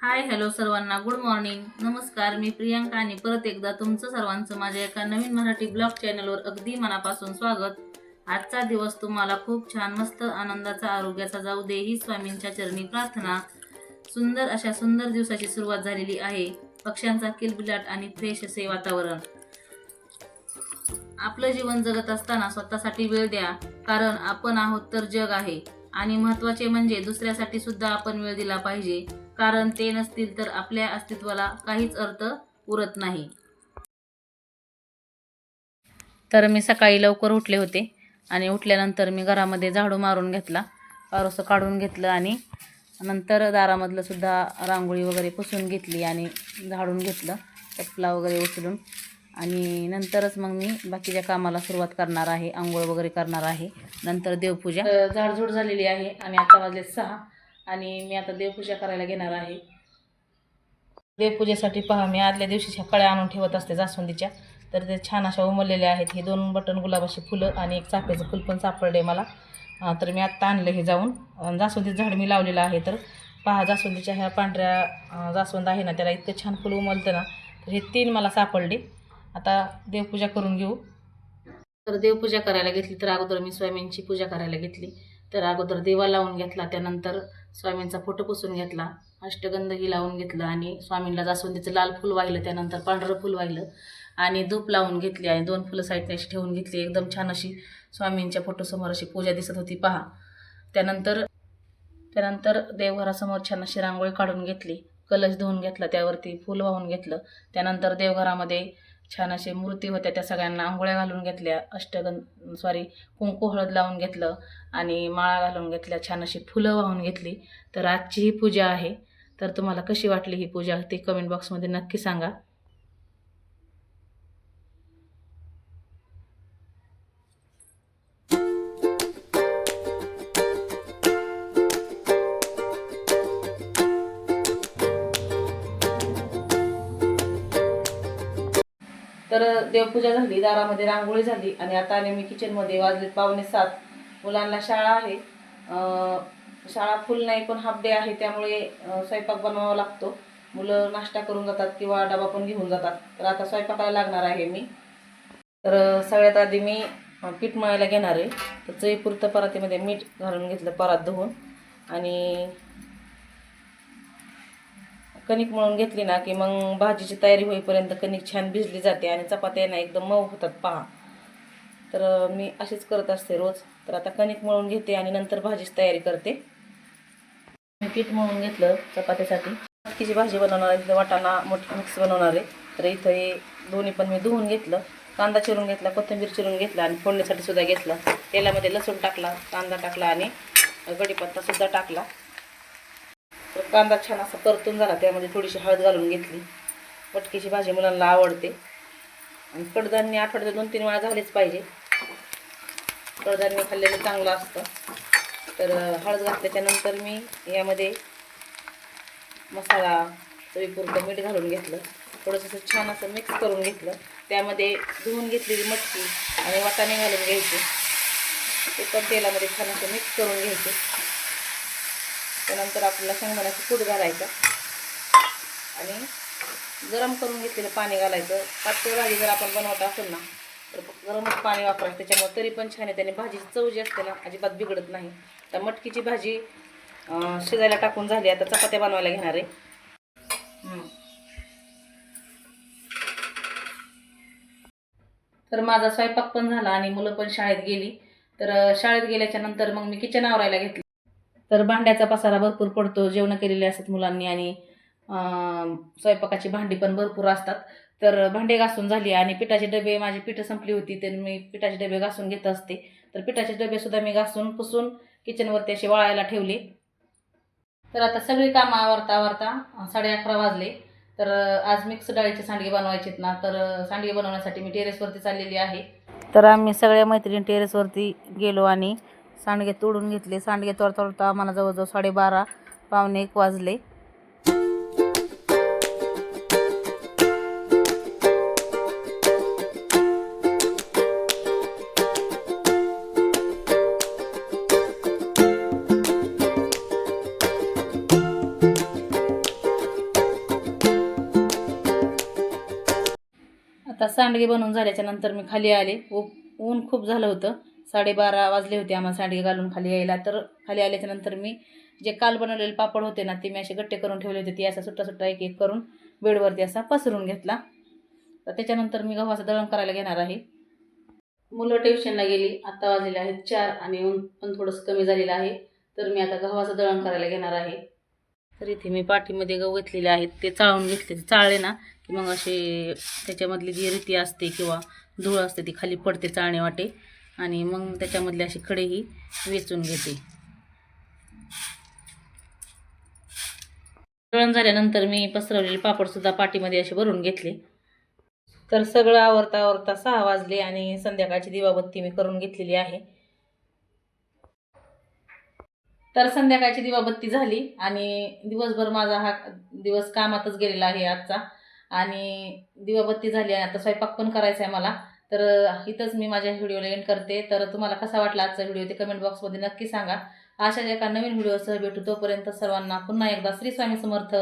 Hi hello सर्वांना, good morning, नमस्कार. मी प्रियांका आणि परत एकदा तुमचं सर्वांचं माझ्या एका नवीन मराठी ब्लॉग चॅनलवर अगदी मनापासून स्वागत. आजचा दिवस तुम्हाला खूप छान, मस्त, आनंदाचा, आरोग्याचा जाऊ दे ही स्वामींच्या चरणी प्रार्थना. सुंदर अशा सुंदर दिवसाची सुरुवात झालेली आहे. पक्ष्यांचा किलबिलाट आणि फ्रेश असे वातावरण. आपलं जीवन जगत असताना स्वतःसाठी वेळ द्या, कारण आपण आहोत तर जग आहे. आणि महत्त्वाचे म्हणजे दुसऱ्यासाठी सुद्धा आपण वेळ दिला पाहिजे, कारण ते नसतील तर आपल्या अस्तित्वाला काहीच अर्थ उरत नाही. तर मी सकाळी लवकर उठले होते आणि उठल्यानंतर मी घरामध्ये झाडू मारून घेतला, पारोसं काढून घेतलं आणि नंतर दारामधलं सुद्धा रांगोळी वगैरे पुसून घेतली आणि झाडून घेतलं, चपला वगैरे उचलून. आणि नंतरच मग मी बाकीच्या कामाला सुरुवात करणार आहे, आंघोळ वगैरे करणार आहे, नंतर देवपूजा. झाडझूड झालेली आहे आणि आता वाजले 6 आणि मी आता देवपूजा करायला घेणार आहे. देवपूजेसाठी पहा, मी आदल्या दिवशीच्या कळ्या आणून ठेवत असते जास्वंदीच्या. तर ते छान अशा उमललेल्या आहेत. हे 2 बटन गुलाबाची फुलं आणि एक चाफ्याचं फुल पण सापडले मला. तर मी आत्ता आणलं हे जाऊन. जास्वंदीचं झाड मी लावलेलं आहे. तर पहा, जास्वंदीच्या ह्या पांढऱ्या जास्वंद आहे ना, त्याला इतकं छान फुल उमलतं ना. तर हे 3 मला सापडले. आता देवपूजा करून घेऊ. तर देवपूजा करायला घेतली तर अगोदर मी स्वामींची पूजा करायला घेतली. तर अगोदर देवा लावून घेतला, त्यानंतर स्वामींचा फोटो पुसून घेतला, अष्टगंधही लावून घेतलं आणि स्वामींना जास्वंदीचं लाल फुल वाहिलं, त्यानंतर पांढरं फुल वाहिलं आणि धूप लावून घेतली आणि 2 फुलं साईडने अशी ठेवून घेतली. एकदम छान अशी स्वामींच्या फोटोसमोर अशी पूजा दिसत होती पहा. त्यानंतर देवघरासमोर छान अशी रांगोळी काढून घेतली, कलश धुवून घेतला, त्यावरती फूल वाहून घेतलं. त्यानंतर देवघरामध्ये छान असे मूर्ती होत्या, त्या सगळ्यांना आंघोळ्या घालून घेतल्या, कुंकू हळद लावून घेतलं आणि माळा घालून घेतल्या, छान अशी फुलं वाहून घेतली. तर आजची ही पूजा आहे. तर तुम्हाला कशी वाटली ही पूजा ते कमेंट बॉक्समध्ये नक्की सांगा. तर देवपूजा झाली, दारामध्ये रांगोळी झाली आणि आता आले मी किचनमध्ये. वाजले 6:45. मुलांना शाळा आहे. शाळा फुल नाही पण हाफ डे आहे, त्यामुळे स्वयंपाक बनवावा लागतो. मुलं नाश्ता करून जातात किंवा डबा पण घेऊन जातात. तर आता स्वयंपाकाला लागणार आहे मी. तर सगळ्यात आधी मी पीठ मळायला घेणार आहे. तर चवीपुरतं परातीमध्ये मीठ घालून घेतलं, परात धुवून, आणि कणिक मळून घेतली ना की मग भाजीची तयारी होईपर्यंत कणिक छान भिजली जाते आणि चपात्या ना एकदम मऊ होतात पहा. तर मी अशीच करत असते रोज. तर आता कणिक मळून घेते आणि नंतर भाजीची तयारी करते. मी पीठ मळून घेतलं चपात्यासाठी. मटकीची भाजी बनवणार आहे, इथं वाटाणा मोठी मिक्स बनवणार आहे. तर इथं हे दोन्ही पण मी धुवून घेतलं, कांदा चिरून घेतला, कोथिंबीर चिरून घेतला आणि फोडणीसाठी सुद्धा घेतला. तेलामध्ये लसूण टाकला, कांदा टाकला आणि कढीपत्ता सुद्धा टाकला. तर कांदा छान असा परतून झाला, त्यामध्ये थोडीशी हळद घालून घेतली. मटकीची भाजी मुलांना आवडते आणि कडधान्य आठवड्यात 2-3 वेळा झालेच पाहिजे. कडधान्य खाल्लेलं चांगलं असतं. तर हळद घातल्याच्यानंतर मी यामध्ये मसाला, चवीपुरतं मीठ घालून घेतलं, थोडंसं छान असं मिक्स करून घेतलं. त्यामध्ये धुवून घेतलेली मटकी आणि वाटाणे घालून घ्यायचे, ते पण तेलामध्ये छान असं मिक्स करून घ्यायचे. त्यानंतर आपल्याला शेंगदाण्याचं कूट घालायचं आणि गरम करून घेतलेलं पाणी घालायचं. पातळ भाजी जर आपण बनवत असेल ना तर गरमच पाणी वापरायचं, त्याच्यामुळे तरी पण छान आहे. त्याने भाजीची चव जी असते ना अजिबात बिघडत नाही. तर मटकीची भाजी शिजायला टाकून झाली. आता चपात्या बनवायला घेणार आहे. तर माझा स्वयंपाक पण झाला आणि मुलं पण शाळेत गेली. तर शाळेत गेल्याच्या नंतर मग मी किचन आवरायला घेतलं. तर भांड्याचा पसारा भरपूर पडतो, जेवण केलेले असतात मुलांनी आणि स्वयंपाकाची भांडी पण भरपूर असतात. तर भांडे घासून झाली आणि पिठाचे डबे, माझी पिठं संपली होती तर मी पिठाचे डबे घासून घेत असते. तर पिठाचे डबेसुद्धा मी घासून पुसून किचनवरती असे वाळायला ठेवले. तर आता सगळी कामं आवरता 11:30 वाजले. तर आज मिक्स डाळीचे सांडगे बनवायचे ना, तर सांडगे बनवण्यासाठी मी टेरेसवरती चाललेली आहे. तर आम्ही सगळ्या मैत्रिणी टेरेसवरती गेलो आणि सांडगे तोडून घेतले. सांडगे तोडता आम्हाला जवळजवळ 12:30 पावणे 1 वाजले. आता सांडगे बनवून झाल्याच्या नंतर मी खाली आले. ऊन खूप झालं होतं. 12:30 वाजले होते आम्हाला सांडगे घालून खाली यायला. तर खाली आल्याच्या नंतर मी जे काल बनवलेले पापड होते ना, ते मी असे गट्टे करून ठेवले होते. ते असा सुट्टा सुट्टा एक एक करून बेडवरती असा पसरून घेतला. तर त्याच्यानंतर मी गव्हाचं दळण करायला घेणार आहे. मुलं ट्युशनला गेली. आता वाजलेले आहेत 4 आणि ऊन पण थोडंसं कमी झालेलं आहे. तर मी आता गव्हाचं दळण करायला घेणार आहे. तर इथे मी पाठीमध्ये गहू घेतलेले आहेत. ते चाळून घेतले. ते चाळले ना की मग असे त्याच्यामधली जी रेती असते किंवा धूळ असते ती खाली पडते चाळणे वाटे आणि मग त्याच्यामधले अशी कडेही वेचून घेते. दळण झाल्यानंतर मी पसरवलेले पापडसुद्धा पाठीमध्ये असे भरून घेतले. तर सगळं आवरता आवरता 6 वाजले आणि संध्याकाळची दिवाबत्ती मी करून घेतलेली आहे. तर संध्याकाळची दिवाबत्ती झाली आणि दिवसभर माझा हा दिवस कामातच गेलेला आहे आजचा. आणि दिवाबत्ती झाली आणि आता स्वयंपाक पण करायचा आहे मला. तर इथंच मी माझ्या व्हिडिओला एंड करते. तर तुम्हाला कसा वाटला आजचा व्हिडिओ ते कमेंट बॉक्समध्ये नक्की सांगा. अशाच एका नवीन व्हिडिओसह भेटू. तोपर्यंत सर्वांना पुन्हा एकदा श्री स्वामी समर्थ.